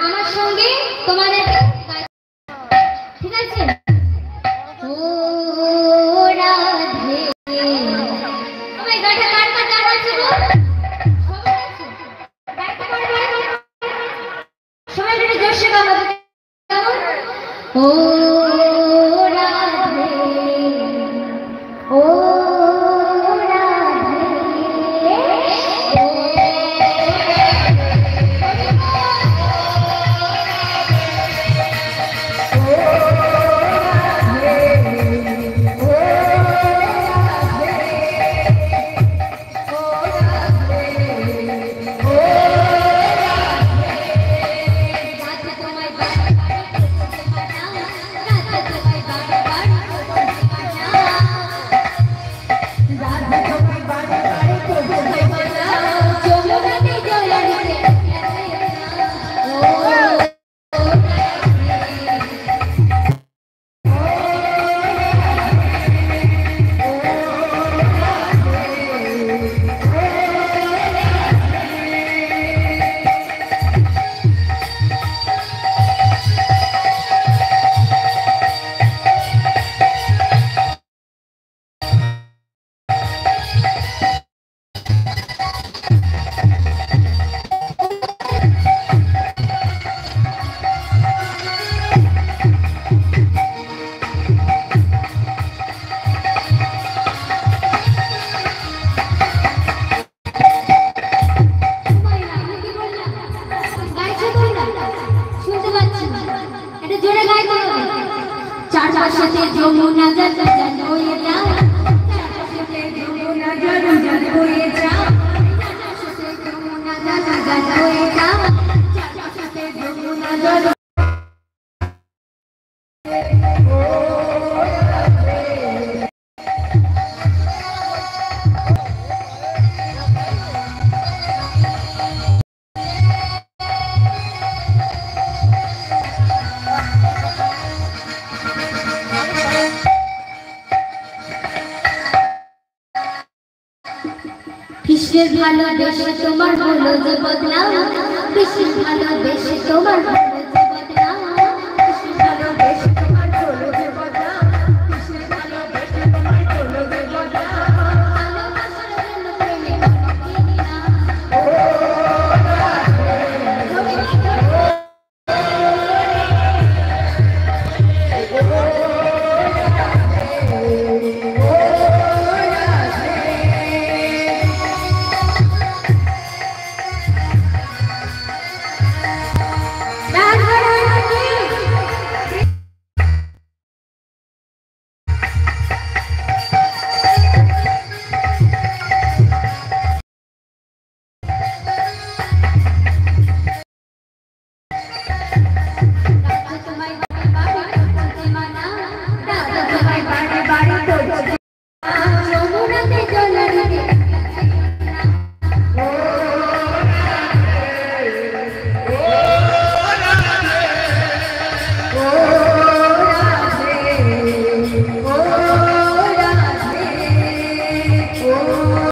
আমার সঙ্গে তোমাদের ঠিক আছে। ও রাধে তুমি গাটা কার কার জানা আছে গো? সবাই একটু জোরে গাও কেমন? ও রাধে ও চারপাশে যমুনা জল জল হয়ে যায়, চারপাশে যমুনা জল জল হয়ে যায়, চারপাশে যমুনা জল জল হয়ে যায়, চারপাশে যমুনা জল কৃষ্ণের ভালোবেসে তোমার হলো যে বদনাম, কৃষ্ণের ভালোবেসে তোমার হলো যে বদনাম, কৃষ্ণের ভালোবেসে তোমার হলো যে বদনাম, কৃষ্ণের ভালোবেসে তোমার হলো যে বদনাম, ভালোবাসার জন্য প্রেমে কিনি না।